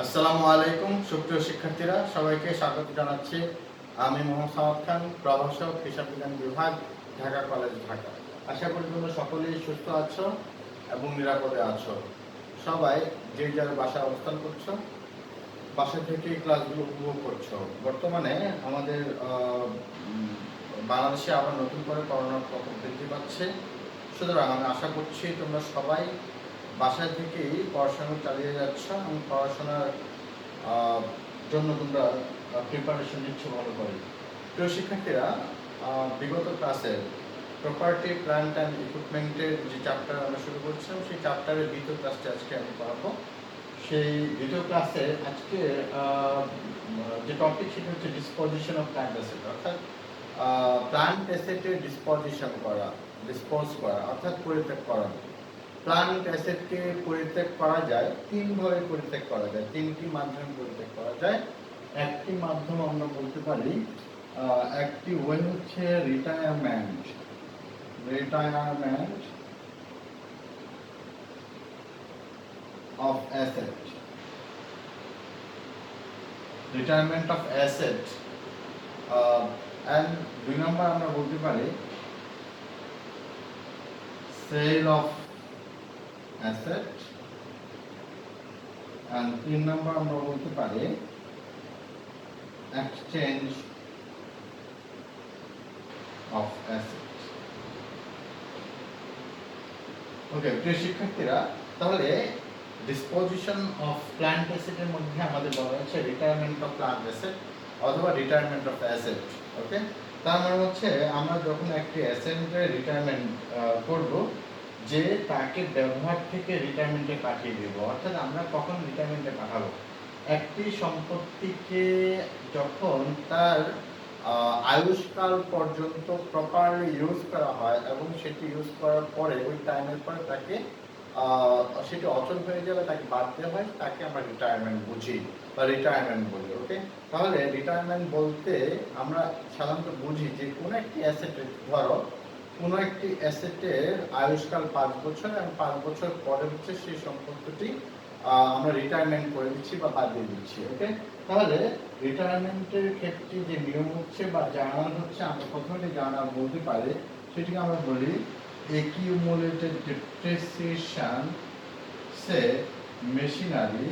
আসসালামু আলাইকুম সুপ্রিয় শিক্ষার্থীরা, সবাইকে স্বাগত জানাচ্ছি। আমি মোহাম্মদ সামাদ খান, প্রভাষক, হিসাব বিজ্ঞান বিভাগ, ঢাকা কলেজ, ঢাকা। আশা করি তোমরা সকলেই সুস্থ আছো এবং নিরাপদে আছো। সবাই যে যার বাসায় অবস্থান করছো, বাসা থেকে ক্লাসগুলো উপভোগ করছো। বর্তমানে আমাদের বাংলাদেশে আবার নতুন করে করোনার প্রকোপ বৃদ্ধি পাচ্ছে। সুতরাং আমি আশা করছি তোমরা সবাই বাসা থেকেই পড়াশোনা চালিয়ে যাচ্ছ এবং পড়াশোনার জন্য তোমরা প্রিপারেশন নিচ্ছ ভালো করে। প্রিয় শিক্ষার্থীরা, বিগত ক্লাসের প্রপার্টি, প্ল্যান্ট অ্যান্ড ইকুইপমেন্টের যে চ্যাপ্টার আমরা শুরু করছিলাম, সেই চ্যাপ্টারের দ্বিতীয় ক্লাসটি আজকে আমি পড়াবো। সেই দ্বিতীয় ক্লাসে আজকে যে টপিক সেটা হচ্ছে ডিসপোজিশন অফ প্ল্যান্ট অ্যাসেট, অর্থাৎ প্ল্যান্ট অ্যাসেটের ডিসপোজ করা অর্থাৎ পরিত্যাগ করা। প্ল্যান্ট অ্যাসেটকে পরিত্যাগ করা যায় তিনভাবে পরিত্যাগ করা যায়, তিনটি মাধ্যমে পরিত্যাগ করা যায়। একটি মাধ্যম আমরা বলতে পারি, একটি ওয়ে হচ্ছে retirement of asset. Retirement of asset and দুই নম্বর আমরা বলতে পারি সেল অফ অ্যাসেট, and 3 নম্বর আমরা বলতে পারি এক্সচেঞ্জ অফ অ্যাসেট। ওকে প্রিয় শিক্ষার্থীরা, তাহলে ডিসপোজিশন অফ প্ল্যান্ট অ্যাসেটের মধ্যে আমাদের বলা হচ্ছে রিটায়ারমেন্ট অফ প্ল্যান্ট অ্যাসেট অথবা রিটায়ারমেন্ট অফ অ্যাসেট। ওকে, তার মানে হচ্ছে আমরা যখন একটি অ্যাসেটের রিটায়ারমেন্ট করব, যে তাকে ব্যবহার থেকে রিটায়ারমেন্টে পাঠিয়ে দেব, অর্থাৎ আমরা কখন রিটায়ারমেন্টে পাঠাবো? একটি সম্পত্তিকে যখন তার আয়ুষ্কাল পর্যন্ত প্রপারলি ইউজ করা হয় এবং সেটি ইউজ করার পরে ওই টাইমের পরে তাকে সেটি অচল হয়ে যাবে, তাকে বাদ দেওয়া হয়, তাকে আমরা রিটায়ারমেন্ট বুঝি বা রিটায়ারমেন্ট বলি। ওকে, তাহলে রিটায়ারমেন্ট বলতে আমরা সাধারণত বুঝি যে কোনো একটি অ্যাসেটের, ধরো কোনো একটি অ্যাসেটের আয়ুষ্কাল 5 বছর এবং 5 বছর পরে হচ্ছে সেই সম্পত্তিটি আমরা রিটায়ারমেন্ট করে দিচ্ছি বা বাদ দিয়ে দিচ্ছি। ওকে, তাহলে রিটায়ারমেন্টের ক্ষেত্রে যে নিয়ম হচ্ছে বা জার্নাল হচ্ছে, আমরা প্রথমে জার্নাল বলতে পারি, সেটিকে আমরা বলি accumulated depreciation से machinery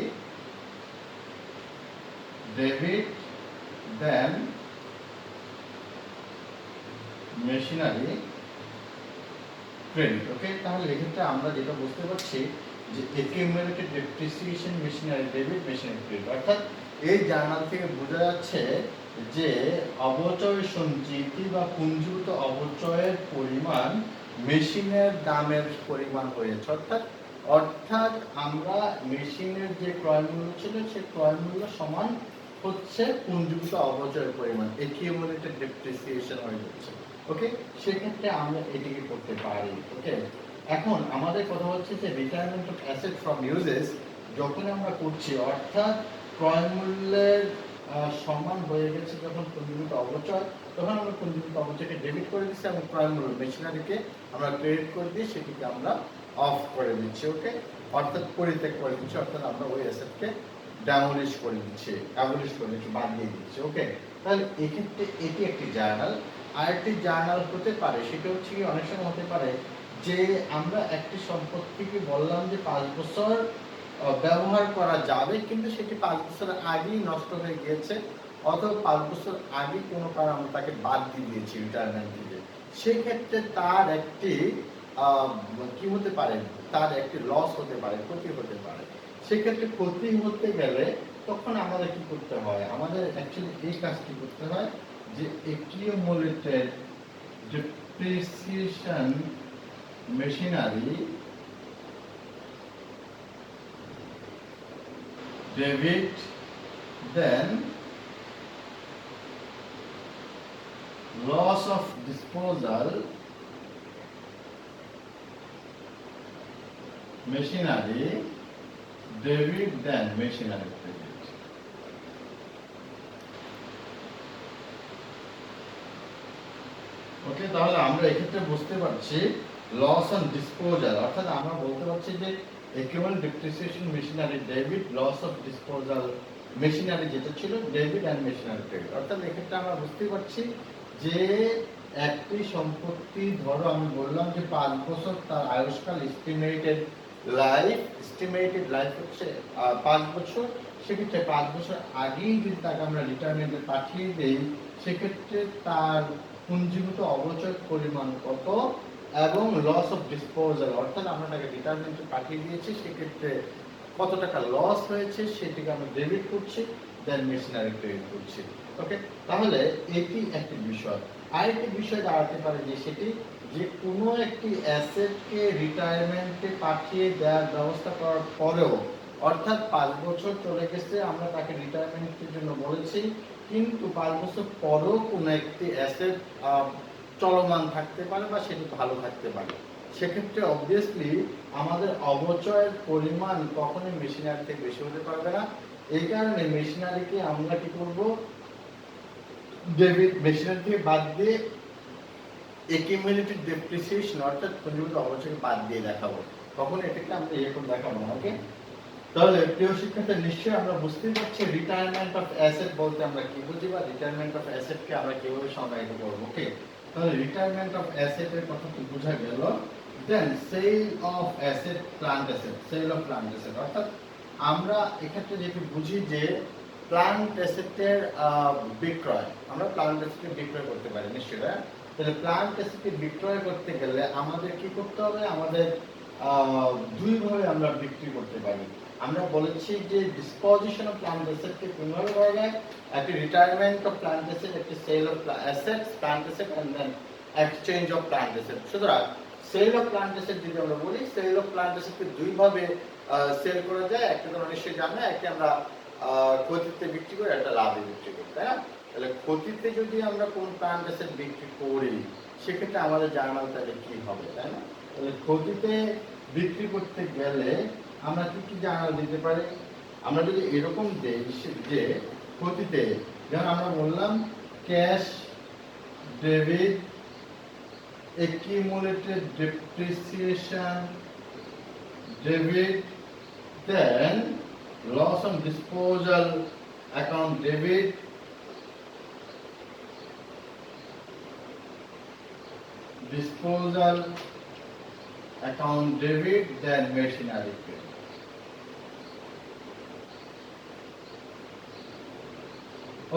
debit then machinery credit। ওকে, তাহলে এক্ষেত্রে আমরা যেটা বুঝতে পারছি যে accumulated depreciation machinery debit machinery credit, অর্থাৎ এই জার্নাল থেকে বোঝা যাচ্ছে যে অবচয় সঞ্চিতি বা পুঞ্জীভূত অবচয়ের পরিমাণ মেশিনের দামের পরিমাণ হয়েছে। অর্থাৎ আমরা মেশিনের যে ক্রয় মূল্য ছিল সেই ক্রয় মূল্য সমান হচ্ছে পুঞ্জীভূত অবচয়ের পরিমাণ, accumulated depreciation হয়ে যাচ্ছে। ওকে, সেক্ষেত্রে আমরা এটিকে করতে পারি। ওকে, এখন আমাদের কথা হচ্ছে যে retirement of asset from uses যখন আমরা করছি, অর্থাৎ ক্রয় মূল্যের সমান হয়ে গেছে যখন পুঞ্জীভূত অবচয়, তখন আমরা পুঞ্জীভূত অবচয়কে ডেবিট করে দিচ্ছি এবং ক্রয় মূল্য মেশিনারিকে আমরা ক্রেডিট করে দিয়ে সেটিকে আমরা অফ করে দিচ্ছি। ওকে, অর্থাৎ পরিত্যাগ করে দিচ্ছি, অর্থাৎ আমরা ওই অ্যাসেটকে ড্যামলিশ করে দিচ্ছি, বাদ দিয়ে দিচ্ছি। ওকে, তাহলে এক্ষেত্রে এটি একটি জার্নাল। আরেকটি জার্নাল হতে পারে, সেটা হচ্ছে কি অনেক সময় হতে পারে যে আমরা একটি সম্পত্তিকে বললাম যে 5 বছর ব্যবহার করা যাবে, কিন্তু সেটি 5 বছর আগেই নষ্ট হয়ে গিয়েছে, অথবা 5 বছর আগে কোনো কারণে আমরা তাকে বাদ দিয়ে দিয়েছি রিটায়ারমেন্ট থেকে। সেক্ষেত্রে তার একটি কি হতে পারে, তার একটি লস হতে পারে, ক্ষতি হতে পারে। সেক্ষেত্রে ক্ষতি হতে গেলে তখন আমাদের কি করতে হয়, আমাদের অ্যাকচুয়ালি এই কাজটি করতে হয় যে accumulated depreciation machinery debit then loss of disposal machinery debit then machinery credit। ওকে, তাহলে আমরা এক্ষেত্রে বুঝতে পারছি লস অন ডিসপোজাল, অর্থাৎ আমরা বলতে পারছি যে accumulated depreciation machinery debit, loss of disposal machinery যেটা ছিল ডেবিট অ্যান্ড মেশিনারি ক্রেডিট। অর্থাৎ এক্ষেত্রে আমরা বুঝতে পারছি যে একটি সম্পত্তি ধরো আমি বললাম যে 5 বছর তার আয়ুষ্কাল এস্টিমেটেড লাইফ হচ্ছে 5 বছর, সেক্ষেত্রে 5 বছর আগেই যদি তাকে আমরা রিটায়ারমেন্টে পাঠিয়ে দেই সেক্ষেত্রে তার পুঞ্জীভূত অবচয় পরিমাণ কত এবং লস অফ ডিসপোজাল অর্থাৎ আমরা তাকে রিটায়ারমেন্টে পাঠিয়ে দিয়েছি সেক্ষেত্রে কত টাকা লস হয়েছে সেটিকে আমরা ডেবিট করছি, দেন মেশিনারি ক্রেডিট করছি। ওকে, তাহলে এটি একটি বিষয়। আরেকটি বিষয় দাঁড়াতে পারে যে সেটি যে কোনো একটি অ্যাসেটকে রিটায়ারমেন্টে পাঠিয়ে দেওয়ার ব্যবস্থা করার পরেও অর্থাৎ 5 বছর চলে গেছে আমরা তাকে রিটায়ারমেন্টের জন্য বলেছি, কিন্তু 5 বছর পরেও কোনো একটি অ্যাসেট চলমান থাকতে পারে বা সেটি ভালো থাকতে পারে, সেক্ষেত্রে অবভিয়াসলি আমাদের অবচয়ের পরিমাণ কখনোই মেশিনারি থেকে বেশি হতে পারবে না। এই কারণে মেশিনারিকে আমরা কি করব, ডেবিট মেশিনারি থেকে বাদ দিয়ে একিউমুলেটেড ডেপ্রিসিয়েশন অর্থাৎ পুঞ্জীভূত অবচয়কে বাদ দিয়ে দেখাবো, তখন এটাকে আমরা এরকম দেখাবো না। ওকে, তাহলে প্রিয় শিক্ষার্থী নিশ্চয়ই আমরা বুঝতেই পারছি রিটায়ারমেন্ট অফ অ্যাসেট বলতে আমরা কি বুঝি বা রিটায়ারমেন্ট অফ অ্যাসেটকে আমরা কিভাবে সংজ্ঞায়িত করব। ওকে, তাহলে রিটায়ারমেন্ট অফ অ্যাসেটের কথা তো বোঝা গেল। Then sale of asset, plant asset, sale of plant asset অর্থাৎ আমরা এক্ষেত্রে যেটি বুঝি যে প্ল্যান্ট অ্যাসেটের বিক্রয়, আমরা প্ল্যান্ট অ্যাসেটকে বিক্রয় করতে পারি নিশ্চয়ই। তাহলে প্ল্যান্ট অ্যাসেটকে বিক্রয় করতে গেলে আমাদের কি করতে হবে, আমাদের দুই ভাবে আমরা বিক্রি করতে পারি। আমরা বলেছি যে ডিসপোজিশন অফ প্ল্যান্ট অ্যাসেটকে কিভাবে করা যায়, একটি রিটায়ারমেন্ট অফ প্ল্যান্ট অ্যাসেট, একটি sale of assets plant asset and then exchange of plant asset. সুতরাং সেল অফ প্ল্যান্ট অ্যাসেট যদি আমরা বলি, সেল অফ প্ল্যান্ট অ্যাসেটকে দুই ভাবে সেল করা যায়, একটা তো নিশ্চয়ই জানা, একটা আমরা ক্ষতিতে বিক্রি করি, একটা লাভে বিক্রি করি, তাই না? তাহলে ক্ষতিতে যদি আমরা কোন প্ল্যান্ট অ্যাসেট বিক্রি করি সেক্ষেত্রে আমাদের জার্নাল তাহলে কি হবে, তাই না? তাহলে ক্ষতিতে বিক্রি করতে গেলে আমরা কি কি জার্নাল দিতে পারি, আমরা যদি এরকম দেই যে ক্ষতিতে যেমন আমরা বললাম cash debit accumulated depreciation debit, then loss on disposal account debit, disposal account debit, then machinery credit.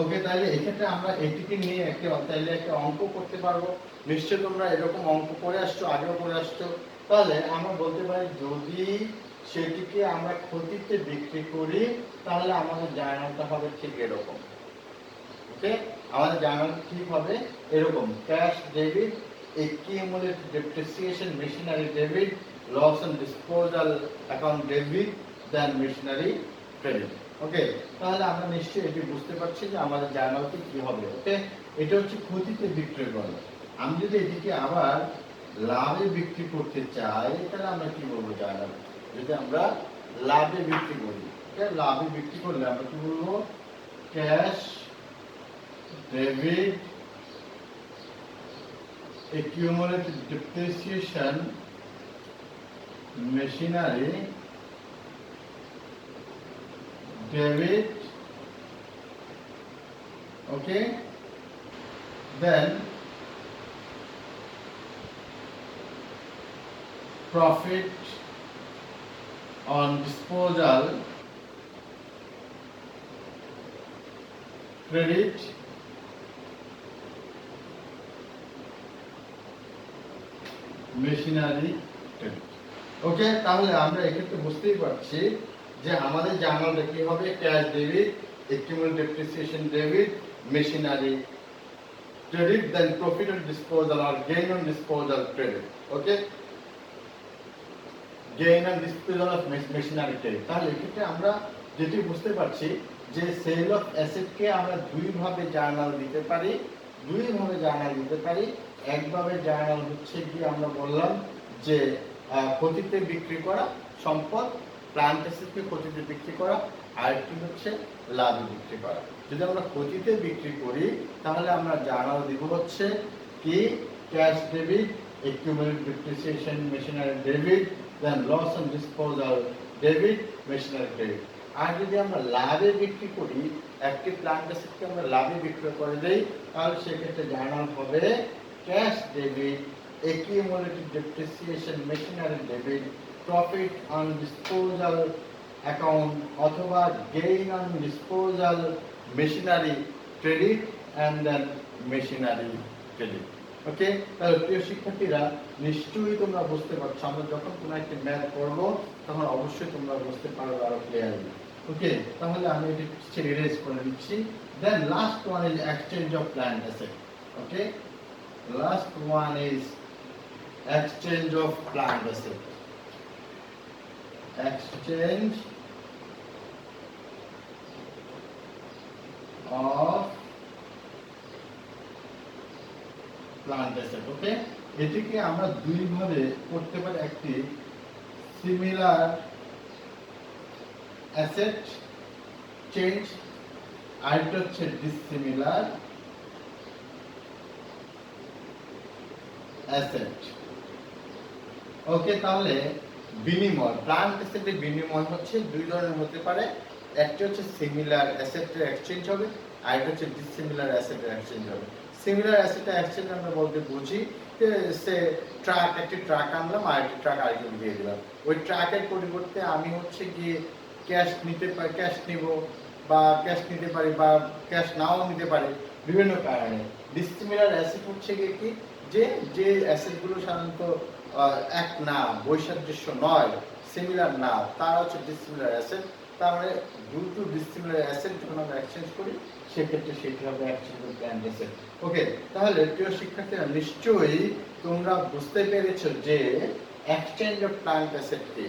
ওকে, তাহলে এক্ষেত্রে আমরা এটিকে নিয়ে একটা অঙ্ক করতে পারবো। নিশ্চয়ই তোমরা এরকম অঙ্ক করে আসছো, আগেও করে আসছো। তাহলে আমরা বলতে পারি যদি সেটিকে আমরা ক্ষতিতে বিক্রি করি তাহলে আমাদের জার্নালটা হবে ঠিক এরকম। ওকে, আমাদের জার্নাল ঠিক হবে এরকম, cash debit, accumulated depreciation machinery debit, loss and disposal account debit, then machinery credit. ওকে, তাহলে আমরা নিশ্চয়ই এটি বুঝতে পারছি যে আমাদের জার্নালটি কি হবে। ওকে, এটা হচ্ছে ক্ষতিতে বিক্রয় করা। আমি যদি এটিকে আবার লাভে বিক্রি করতে চাই তাহলে আমরা কি বলবো, জার্নাল যদি আমরা লাভে বিক্রি করি, লাভে বিক্রি করলে আমরা কি বলবো, cash debit accumulated depreciation machinery debit, okay, then profit on disposal credit, machinery credit. Okay, তাহলে আমরা এক্ষেত্রে বুঝতেই পারছি যে আমাদের জার্নালটা কি হবে, cash debit, accumulated depreciation debit, machinery credit, then profit on disposal or gain on disposal credit. Okay, gain on disposal of machinery credit। তাহলে এক্ষেত্রে আমরা যেটি বুঝতে পারছি যে সেল অফ অ্যাসেট কে আমরা দুই ভাবে জার্নাল দিতে পারি, একভাবে জার্নাল হচ্ছে কি আমরা বললাম যে ক্ষতিতে বিক্রি করা সম্পদ, প্ল্যান্ট অ্যাসেটকে ক্ষতিতে বিক্রি করা, আরেকটি হচ্ছে লাভে বিক্রি করা। যদি আমরা ক্ষতিতে বিক্রি করি তাহলে আমরা জার্নাল দিব হচ্ছে কি, cash debit, accumulated depreciation machinery debit, then loss on disposal debit, machinery credit. আর যদি আমরা লাভে বিক্রি করি, একটি প্ল্যান্ট অ্যাসেটকে আমরা লাভে বিক্রি করে দেই, তাহলে সেক্ষেত্রে জার্নাল হবে cash debit, accumulated depreciation, machinery debit, profit on disposal account অথবা gain on disposal machinery credit and then machinery credit। ওকে, তাহলে প্রিয় শিক্ষার্থীরা, নিশ্চয়ই তোমরা বুঝতে পারছো আমরা যখন কোনো একটা ম্যাথ করব তখন অবশ্যই তোমরা বুঝতে পারবে আরো ক্লিয়ারলি। ওকে, তাহলে আমি এটি ইরেজ করে দিচ্ছি। Then last one is exchange of plant asset. Okay, last one is exchange of plant asset, exchange of plant asset। ওকে, এটিকে আমরা দুই ভাবে করতে পারি, একটি সিমিলার অ্যাসেট চেঞ্জ, আরেকটা হচ্ছে ডিসিমিলার অ্যাসেট। ওকে, তাহলে বিনিময়, প্ল্যান্ট অ্যাসেটের বিনিময় হচ্ছে দুই ধরনের হতে পারে, একটা হচ্ছে সিমিলার অ্যাসেটের এক্সচেঞ্জ হবে, আর একটা হচ্ছে ডিসিমিলার অ্যাসেটের এক্সচেঞ্জ হবে। সিমিলার অ্যাসেটের এক্সচেঞ্জ আমরা বলতে বুঝি যে সে ট্রাক, একটি ট্রাক আনলাম আর একটি ট্রাক আরেকজন দিয়ে দিলাম, ওই ট্রাকের পরিবর্তে আমি হচ্ছে গিয়ে ক্যাশ নিতে পারি, ক্যাশ নিব বা ক্যাশ নিতে পারি বা ক্যাশ নাও নিতে পারি বিভিন্ন কারণে। ডিসিমিলার অ্যাসেট হচ্ছে গিয়ে কি, যে যে অ্যাসেটগুলো সাধারণত এক না, বৈসাদৃশ্য নয়, সিমিলার না, তারা হচ্ছে ডিসিমিলার অ্যাসেট। তার মানে দুটো ডিসিমিলার অ্যাসেট যখন আমরা এক্সচেঞ্জ করি সেক্ষেত্রে সেটি হবে এক্সচেঞ্জ অফ প্ল্যান্ট অ্যাসেট। ওকে, তাহলে প্রিয় শিক্ষার্থীরা, নিশ্চয়ই তোমরা বুঝতে পেরেছো যে এক্সচেঞ্জ অফ প্ল্যান্ট অ্যাসেট কি।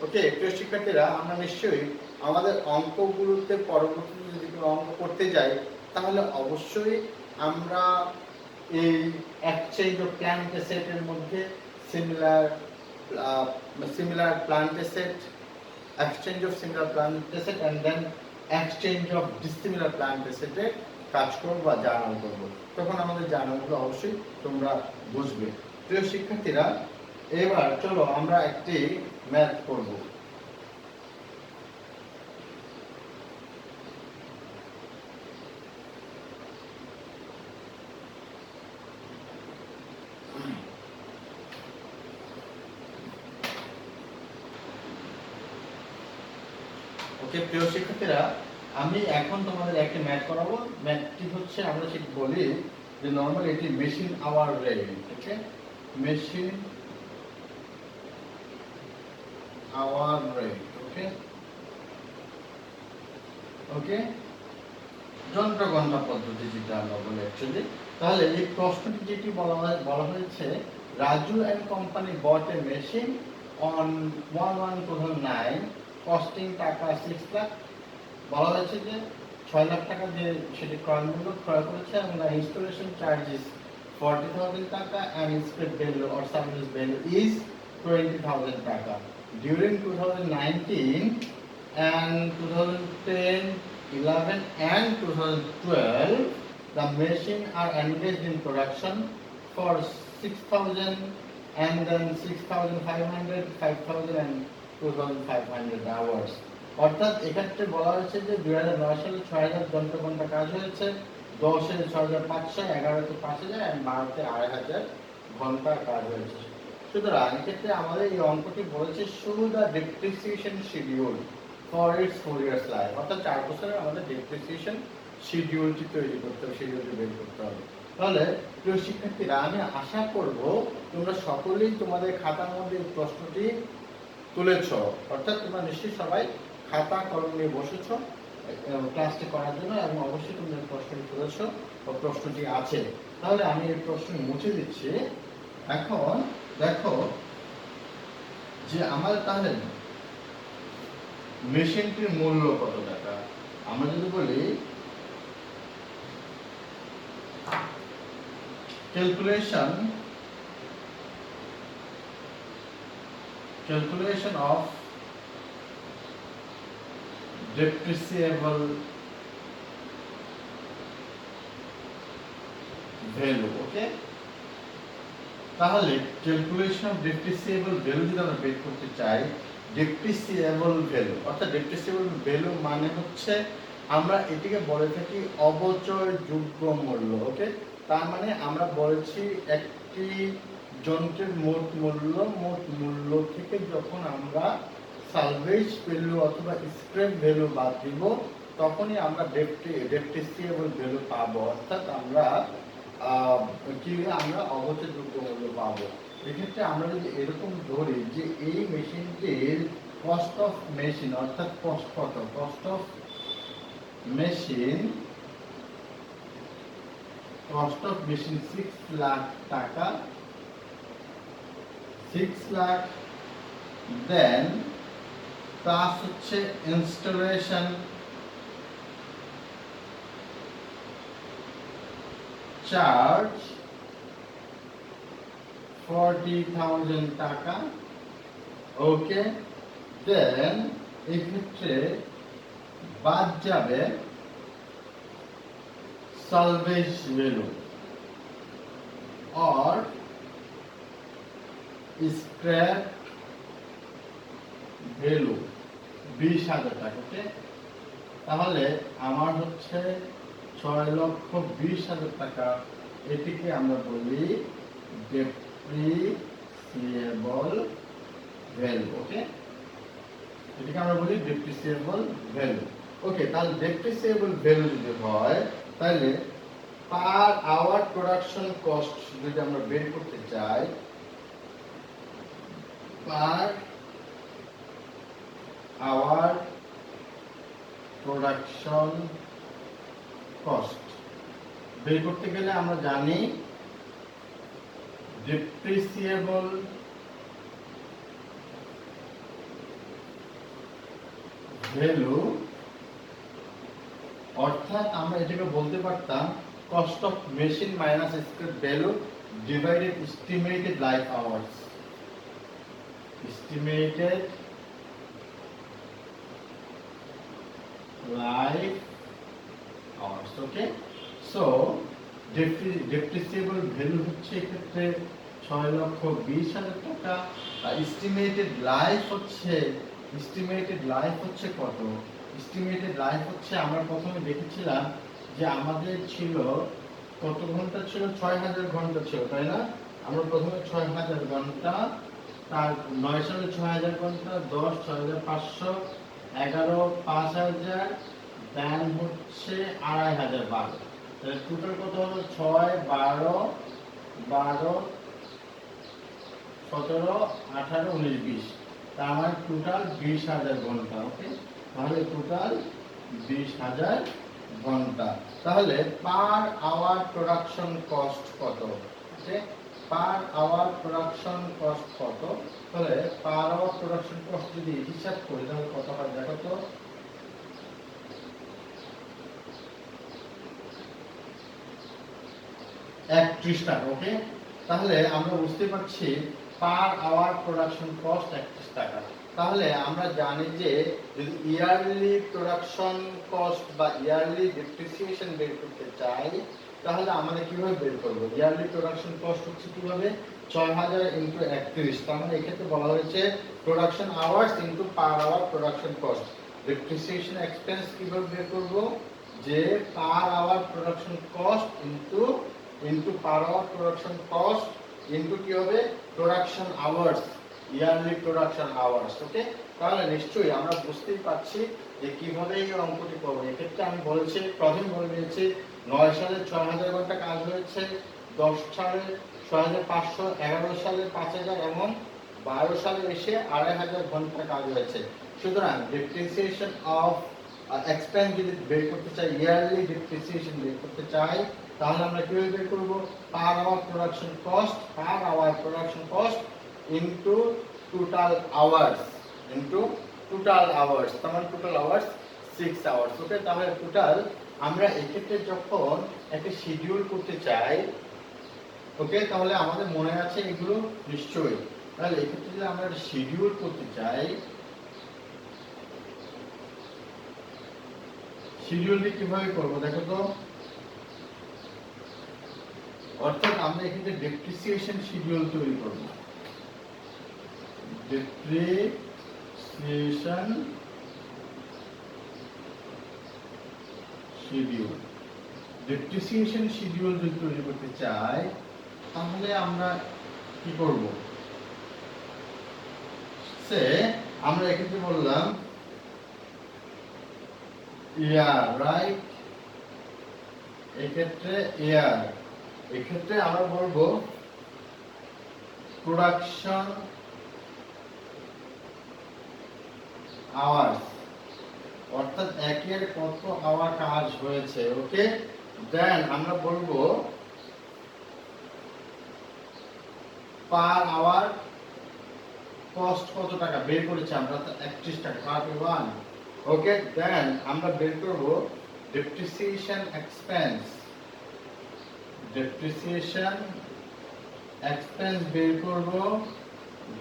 ওকে, প্রিয় শিক্ষার্থীরা, আমরা নিশ্চয়ই আমাদের অঙ্কগুলোতে পরবর্তীতে যদি কোনো অঙ্ক করতে যাই তাহলে অবশ্যই আমরা এই এক্সচেঞ্জ অফ প্ল্যান্ট অ্যাসেটের মধ্যে similar plant asset, exchange of similar plant asset and then exchange of dissimilar plant অ্যাসেটে কাজ করব বা জার্নাল করব, তখন আমাদের জার্নালগুলো অবশ্যই তোমরা বুঝবে। প্রিয় শিক্ষার্থীরা, এবার চলো আমরা একটি ম্যাথ করব। ওকে, প্রিয় শিক্ষার্থীরা, আমি এখন তোমাদের একটা ম্যাথ করাবো। ম্যাথটি হচ্ছে, আমরা সেটি বলি যে নরমাল এটি মেশিন আওয়ার রেট। ওকে, মেশিন আওয়ার রেট। ওকে, ওকে, যন্ত্র ঘন্টা পদ্ধতি যেটা আমরা বলি অ্যাকচুয়ালি। তাহলে এই প্রশ্নটি যেটি বলা হয়েছে, Raju and company bought a machine on 1/1/2009 costing টাকা 6 লাখ। বলা হয়েছে যে 6 লাখ টাকা দিয়ে সেটি ক্রয় করেছে এবং the installation charges 40,000 টাকা and its value or service value is 20,000 টাকা। During 2019 and 2010, 11 and 2012, the machine are engaged in production for 6,000 and then 6,500, 5,000 and 2,500 hours। অর্থাৎ এক্ষেত্রে বলা হয়েছে যে 2009 সালে 6,000 যন্ত্রঘণ্টা কাজ হয়েছে, 10-এ 6,500, 11-তে 5,000 এবং 12-তে 2,500 ঘন্টা কাজ হয়েছে। সুতরাং এক্ষেত্রে আমাদের এই অঙ্কটি বলেছে show the depreciation schedule for its 4 years life, অর্থাৎ 4 বছরের আমাদের depreciation শিডিউলটি তৈরি করতে হবে, শিডিউলটি বের করতে হবে। তাহলে প্রিয় শিক্ষার্থীরা, আমি আশা করব তোমরা সকলেই তোমাদের খাতার মধ্যে এই প্রশ্নটি তুলেছ, অর্থাৎ তোমরা নিশ্চয়ই সবাই খাতা কলম নিয়ে বসেছ ক্লাসটি করার জন্য এবং অবশ্যই তোমরা প্রশ্নটি তুলেছ ও প্রশ্নটি আছে। তাহলে আমি এই প্রশ্ন মুছে দিচ্ছি। এখন দেখো যে আমার তাহলে মেশিনটির মূল্য কত টাকা। আমরা যদি বলি calculation of depreciable value। okay, তাহলে ক্যালকুলেশন অফ ডেপ্রিসিয়েবল ভ্যালু যদি আমরা বের করতে চাই, ডেপ্রিসিয়েবল ভ্যালু অর্থাৎ ডেপ্রিসিয়েবল ভ্যালু মানে হচ্ছে আমরা এটিকে বলে থাকি অবচয়যোগ্য মূল্য। ওকে, তার মানে আমরা বলেছি একটি যন্ত্রের মোট মূল্য থেকে যখন আমরা সালভেজ ভ্যালু অথবা স্ক্র্যাপ ভ্যালু বাদ দিব তখনই আমরা ডেপ্রিসিয়েবল ভ্যালু পাবো, অর্থাৎ আমরা আমরা অবচয়যোগ্য মূল্য পাবো। এক্ষেত্রে আমরা যদি এরকম ধরি যে এই মেশিনটির কস্ট অফ মেশিন অর্থাৎ কস্ট কত, কস্ট অফ মেশিন 6 লাখ টাকা, 6 লাখ, দেন প্লাস হচ্ছে ইনস্টলেশন চার্জ 40,000 টাকা। ওকে, দেন এক্ষেত্রে বাদ যাবে সালভেজ ভ্যালু और স্ক্র্যাপ ভ্যালু 20,000 টাকা। ওকে, তাহলে আমার হচ্ছে 6,20,000 টাকা, এটিকে আমরা বলি ডেপ্রিসিয়েবল ভ্যালু। ওকে, এটিকে আমরা বলি ডেপ্রিসিয়েবল ভ্যালু। ওকে, তাহলে ডেপ্রিসিয়েবল ভ্যালু যদি হয় তাহলে পার আওয়ার প্রোডাকশন কস্ট যদি আমরা বের করতে চাই, পার আওয়ার প্রোডাকশন কস্ট বের করতে গেলে আমরা জানি ডেপ্রিসিয়েবল ভ্যালু অর্থাৎ আমরা এটাকে বলতে পারতাম cost of machine minus scrap value divided estimated life hours, estimated life hours. Okay, so depreciable value হচ্ছে এক্ষেত্রে 6,20,000 টাকা, আর এস্টিমেটেড লাইফ হচ্ছে কত? এস্টিমেটেড লাইফ হচ্ছে আমরা প্রথমে দেখেছিলাম যে আমাদের ছিল কত ঘন্টা ছিল, 6,000 ঘন্টা ছিল, তাই না? আমরা প্রথমে 6,000 ঘন্টা, তার 9 সালে 6,000 ঘন্টা, 10 6,500, 11 5,000, দেন হচ্ছে 2,500 12, তাহলে টোটাল কত হলো? 6 12 12 17 18 19 20, তার মানে টোটাল 20,000 ঘন্টা। ওকে, তাহলে টোটাল 20,000 ঘন্টা। তাহলে পার আওয়ার প্রোডাকশন কস্ট কত? ওকে, পার আওয়ার প্রোডাকশন কস্ট কত? তাহলে পার আওয়ার প্রোডাকশন কস্ট যদি হিসাব করি তাহলে কত হয় দেখো তো। 31 টাকা। ওকে, তাহলে আমরা বুঝতে পারছি পার আওয়ার প্রোডাকশন কস্ট 31 টাকা। তাহলে আমরা জানি যে যদি ইয়ারলি প্রোডাকশন কস্ট বা ইয়ারলি ডেপ্রিসিয়েশন বের করতে চাই তাহলে আমাদের কিভাবে বের করব? ইয়ারলি প্রোডাকশন কস্ট হচ্ছে কিভাবে 6,000 ইনটু 31, তার মানে এক্ষেত্রে বলা হয়েছে production hours into per hour production cost. Depreciation expense কিভাবে বের করব? যে per hour production cost into per hour production cost into কি হবে? Production hours, yearly production hours. Okay, তাহলে নিশ্চয়ই আমরা বুঝতেই পারছি যে কিভাবে এই অঙ্কটি করব। এক্ষেত্রে আমি বলেছি, প্রথমে বলে দিয়েছি 9 সালে 6,000 ঘন্টা কাজ হয়েছে, 10 সালে 6,500, 11 সালে 5,000 এবং 12 সালে এসে 2,500 ঘন্টা কাজ হয়েছে। সুতরাং ডেপ্রিসিয়েশন অফ এক্সপেন্স যদি বের করতে চাই, ইয়ারলি ডেপ্রিসিয়েশন বের করতে চাই তাহলে আমরা কিভাবে বের করব? Per hour production cost into total hours, তার মানে টোটাল আওয়ার্স 6 আওয়ার্স। ওকে, তাহলে টোটাল আমরা এক্ষেত্রে যখন একটা শিডিউল করতে চাই, ওকে, তাহলে আমাদের মনে আছে এগুলো নিশ্চয়ই। তাহলে এক্ষেত্রে যদি আমরা শিডিউল করতে চাই, শিডিউলটি কিভাবে করব দেখো তো। অর্থাৎ আমরা এখানে ডেপ্রিসিয়েশন শিডিউল তৈরি করব। ডেপ্রিসিয়েশন শিডিউল, ডেপ্রিসিয়েশন শিডিউল যদি তৈরি করতে চাই তাহলে আমরা কি করব? সে আমরা এক্ষেত্রে বললাম ইয়ার, রাইট? এক্ষেত্রে ইয়ার, এক্ষেত্রে আমরা বলবো প্রোডাকশন আওয়ার্স, অর্থাৎ একের কত আওয়ার কাজ হয়েছে। ওকে, দেন আমরা বলবো পার আওয়ার কস্ট কত টাকা বের করেছি আমরা, 31 টাকা পার ওয়ান। ওকে, দেন আমরা বের করব ডেপ্রিসিয়েশন এক্সপেন্স, ডেপ্রিসিয়েশন এক্সপেন্স বের করব।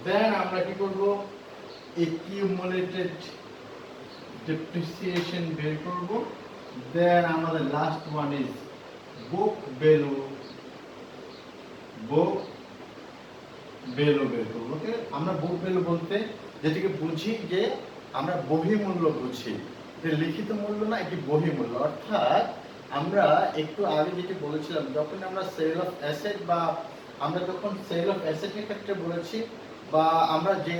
দেন আমরা কি করব? একিউমুলেটেড ডেপ্রিসিয়েশন বের করব। দেন আমাদের last one is book value, book value বের করব। ওকে, আমরা বুক ভ্যালু বলতে যেটাকে বুঝি যে আমরা বহি মূল্য বুঝি, যে লিখিত মূল্য না, এটি বহি মূল্য। অর্থাৎ আমরা একটু আগে যেটি বলেছিলাম, যখন আমরা সেল অফ অ্যাসেট বা আমরা যখন সেল অফ অ্যাসেটের ক্ষেত্রে বলেছি বা আমরা যে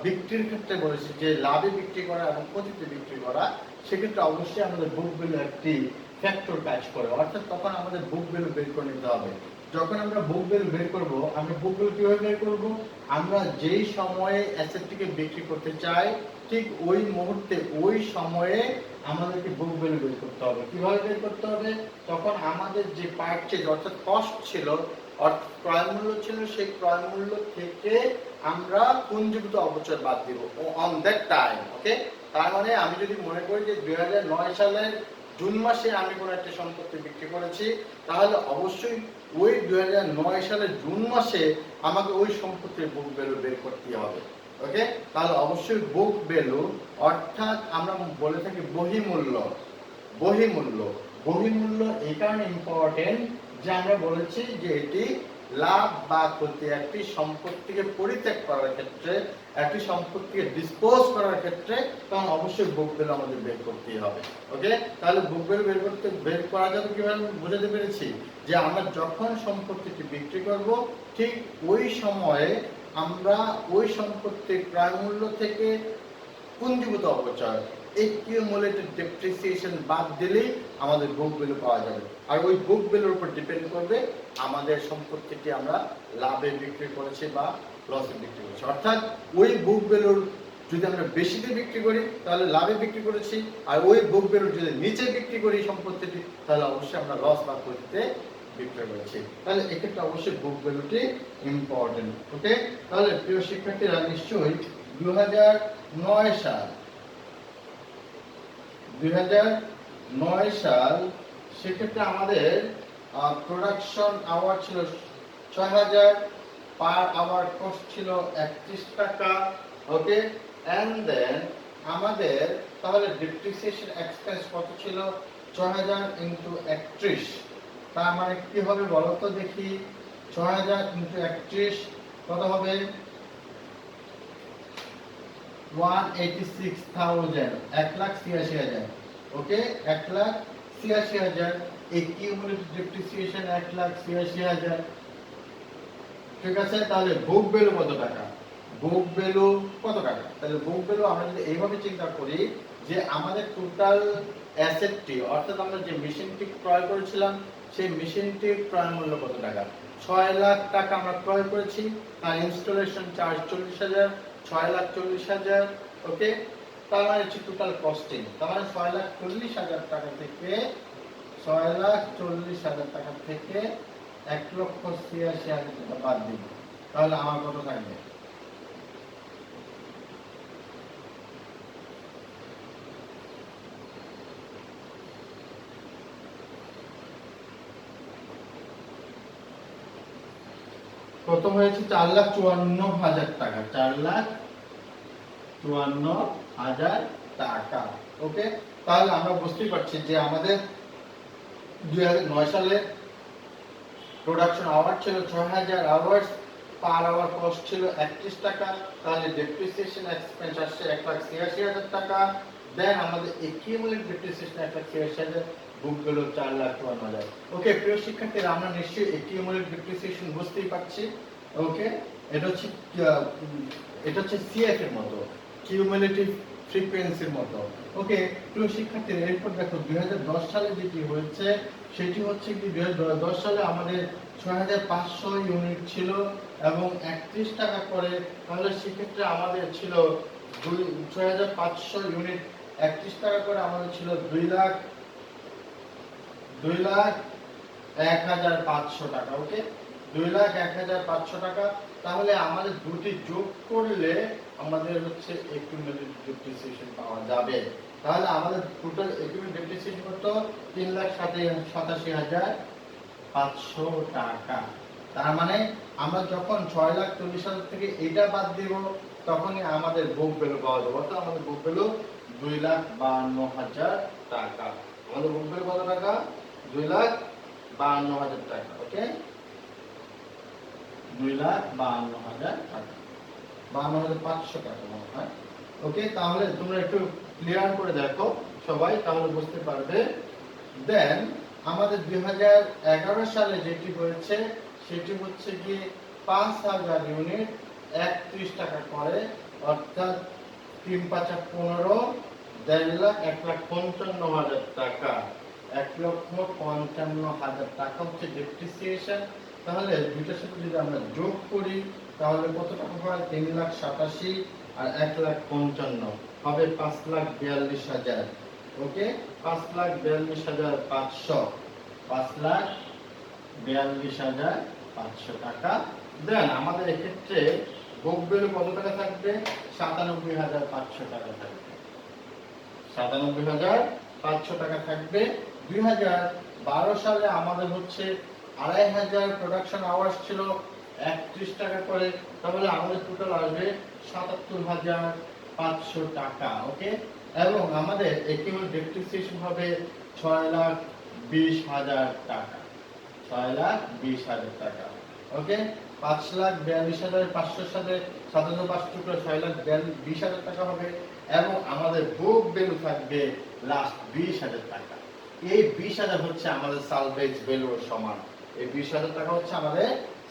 বিক্রির ক্ষেত্রে বলেছি যে লাভে বিক্রি করা এবং ক্ষতিতে বিক্রি করা, সেক্ষেত্রে অবশ্যই আমাদের বুক ভ্যালু একটি ফ্যাক্টর কাজ করে। অর্থাৎ তখন আমাদের বুক ভ্যালু বের করে নিতে হবে। যখন আমরা বুক ভ্যালু বের করব, আমরা বুক ভ্যালু কিভাবে বের করব? আমরা যেই সময়ে অ্যাসেটটিকে বিক্রি করতে চাই ঠিক ওই মুহূর্তে ওই সময়ে আমাদেরকে বুক ভ্যালু বের করতে হবে। কিভাবে বের করতে হবে? তখন আমাদের যে পারচেজ অর্থাৎ কস্ট ছিল, অর্থাৎ ক্রয় মূল্য ছিল, সেই ক্রয় মূল্য থেকে আমরা পুঞ্জীভূত অবচয় বাদ দিব অন দ্যাট টাইম। ওকে, তার মানে আমি যদি মনে করি যে 2009 সালের জুন মাসে আমি কোনো একটা সম্পত্তি বিক্রি করেছি, তাহলে অবশ্যই ওই 2009 সালের জুন মাসে আমাকে ওই সম্পত্তির বুক ভ্যালু বের করতে হবে। ওকে, তাহলে অবশ্যই বুক ভ্যালু অর্থাৎ আমরা বলে থাকি বহিমূল্য। বহিমূল্য, বহিমূল্য এই কারণে ইম্পর্টেন্ট যে আমরা বলেছি যে এটি লাভ বা ক্ষতি, একটি সম্পত্তিকে পরিত্যাগ করার ক্ষেত্রে, একটি সম্পত্তিকে ডিসপোজ করার ক্ষেত্রে, তখন অবশ্যই বুক ভ্যালু আমাদের বের করতেই হবে। ওকে, তাহলে বুক ভ্যালু বের করা যাবে কিভাবে বুঝাতে পেরেছি? যে আমরা যখন সম্পত্তিটি বিক্রি করব ঠিক ওই সময়ে আমরা ওই সম্পত্তির ক্রয় মূল্য থেকে পুঞ্জীভূত অপচয় একিউমুলেটেড ডেপ্রিসিয়েশন বাদ দিলেই আমাদের বুক ভ্যালু পাওয়া যাবে। আর ওই বুক ভ্যালুর উপর ডিপেন্ড করবে আমাদের সম্পত্তিটি আমরা লাভে বিক্রি করেছি বা লসে বিক্রি করেছি। অর্থাৎ ওই বুক ভ্যালুর যদি আমরা বেশিতে বিক্রি করি তাহলে লাভে বিক্রি করেছি, আর ওই বুক ভ্যালুর যদি নিচে বিক্রি করি সম্পত্তিটি, তাহলে অবশ্যই আমরা লস বা ক্ষতিতে বিক্রি করেছি। তাহলে এক্ষেত্রে অবশ্যই বুক ভ্যালুটি ইম্পর্টেন্ট। ওকে, তাহলে প্রিয় শিক্ষার্থীরা নিশ্চয়ই 2009 সাল 2009 সাল সেক্ষেত্রে আমাদের প্রোডাকশন আওয়ার ছিল 6000, পার আওয়ার কস্ট ছিল 31 টাকা। ওকে, এন্ড দেন আমাদের তাহলে ডেপ্রিসিয়েশন এক্সপেন্স কত ছিল? 6000 ইনটু 31, তার মানে কি হবে বলো তো দেখি? 6000 ইনটু 31 কত হবে? 186,000, 1,86,000। ওকে, 1,86,000। Accumulated depreciation 1,86,000। ঠিক আছে, তাহলে বুক ভ্যালু কত টাকা? বুক ভ্যালু কত টাকা? তাহলে বুক ভ্যালু আমরা যদি এইভাবে চিন্তা করি যে আমাদের টোটাল অ্যাসেটটি অর্থাৎ আমরা যে মেশিনটি ক্রয় করেছিলাম সেই মেশিনটির ক্রয় মূল্য কত টাকা? 6 লাখ টাকা আমরা ক্রয় করেছি, তার ইনস্টলেশন চার্জ 40,000, 6,40,000। ওকে, তার মানে হচ্ছে টোটাল কস্টিং। তার মানে 6,40,000 টাকা থেকে 6,40,000 টাকা থেকে 1,86,000 টাকা বাদ দিব, তাহলে আমার কত থাকবে? কত হয়েছে? 4,54,000 টাকা, 4,54,000 টাকা। ওকে, তাহলে আমরা বুঝতেই পারছি যে আমাদের 2009 সালে প্রোডাকশন আওয়ার ছিল 6000 আওয়ার্স, পার আওয়ার কস্ট ছিল 31 টাকা, তাহলে ডেপ্রিসিয়েশন এক্সপেন্স আসছে 1,86,000 টাকা। দেন আমাদের একিউমুলেট ডেপ্রিসিয়েশন 1,86,000, বুক ভ্যালু 4,52,000। ওকে প্রিয় শিক্ষার্থীরা, আমরা নিশ্চয়ই একিউমুলেট ডেপ্রিসিয়েশন বুঝতেই পারছি। ওকে, এটা হচ্ছে সিএফ এর মতো, কিউমুলেটিভ ফ্রিকোয়েন্সির মতো। ওকে প্রিয় শিক্ষার্থীরা, এরপর দেখো 2010 সালে যেটি হয়েছে সেটি হচ্ছে কি 2010 সালে আমাদের 6500 ইউনিট ছিল এবং 31 টাকা করে, তাহলে সেক্ষেত্রে আমাদের ছিল 6500 ইউনিট 31 টাকা করে, আমাদের ছিল 2,01,500 টাকা। ওকে, 2,01,500 টাকা। তাহলে আমাদের দুটি যোগ করলে আমাদের হচ্ছে একিউমুলেটেড ডেপ্রিসিয়েশন পাওয়া যাবে। তাহলে আমাদের টোটাল একিউমুলেটেড ডেপ্রিসিয়েশন কত? 3,87,500 টাকা। তার মানে আমরা যখন 6,40,000 থেকে এটা বাদ দিব তখনই আমাদের বুক ভ্যালু পাওয়া যাবে। অর্থাৎ আমাদের বুক ভ্যালু 2,52,000 টাকা। আমাদের বুক ভ্যালু কত টাকা? 2,52,000 টাকা। ওকে, 2,52,000 টাকা, 52,500 টাকা মনে হয়। ওকে, তাহলে তোমরা একটু ক্লিয়ার করে দেখো সবাই, তাহলে বুঝতে পারবে। দেন আমাদের 2011 সালে যেটি হয়েছে সেটি হচ্ছে কি 5,000 ইউনিট 31 টাকা করে, অর্থাৎ 3,5,15, 1.5 লাখ, 1,55,000 টাকা। 1,55,000 টাকা হচ্ছে ডেপ্রিসিয়েশন। তাহলে দুইটার সাথে যদি আমরা যোগ করি তাহলে কত টাকা হয়? 3,87,000 আর 1,55,000 হবে 5,42,000। ওকে, 5,42,500, 5,42,500 টাকা। দেন আমাদের এক্ষেত্রে বুক ভ্যালু কত টাকা থাকবে? 97,500 টাকা থাকবে, 97,500 টাকা থাকবে। 2012 সালে আমাদের হচ্ছে 2,500 প্রোডাকশন আওয়ার্স ছিল 31 টাকা করে, তাহলে আমাদের টোটাল আসবে 77,500 টাকা। ওকে, এবং আমাদের একিউমুলেটেড ডেপ্রিসিয়েশন হবে 6,20,000 টাকা, 6,20,000 টাকা। ওকে, 5,42,500 সাথে 57,500 করে 6,20,000 টাকা হবে এবং আমাদের বুক ভ্যালু থাকবে লাস্ট 20,000 টাকা। এই 20,000 হচ্ছে আমাদের সালভেজ ভ্যালুর সমান। এই 20,000 টাকা হচ্ছে আমাদের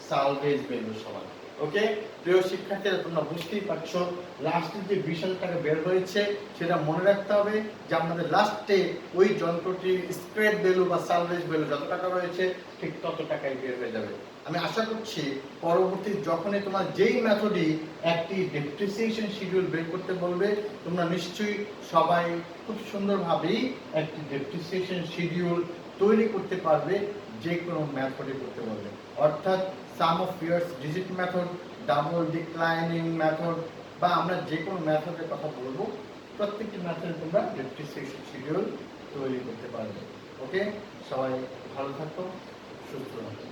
সালভেজ ভ্যালুর সমান। ওকে প্রিয় শিক্ষার্থীরা, তোমরা বুঝতেই পারছো লাস্টে যে 20,000 টাকা বের হয়েছে সেটা মনে রাখতে হবে যে আমাদের লাস্টে ওই যন্ত্রটির স্ক্র্যাপ ভ্যালু বা সালভেজ ভ্যালু যত টাকা রয়েছে ঠিক তত টাকাই বের হয়ে যাবে। আমি আশা করছি পরবর্তী যখনই তোমার যেই মেথডই একটি ডেপ্রিসিয়েশন শিডিউল বের করতে বলবে তোমরা নিশ্চয়ই সবাই খুব সুন্দরভাবেই একটি ডেপ্রিসিয়েশন শিডিউল তৈরি করতে পারবে, যে কোনো মেথডে করতে বলবে। অর্থাৎ sum of years digit method, double declining method বা আমরা যে কোনো মেথডের কথা বলবো, প্রত্যেকটি মেথডে তোমরা ডেপ্রিসিয়েশন শিডিউল তৈরি করতে পারবে। ওকে, সবাই ভালো থাকো, সুস্থ থাকো।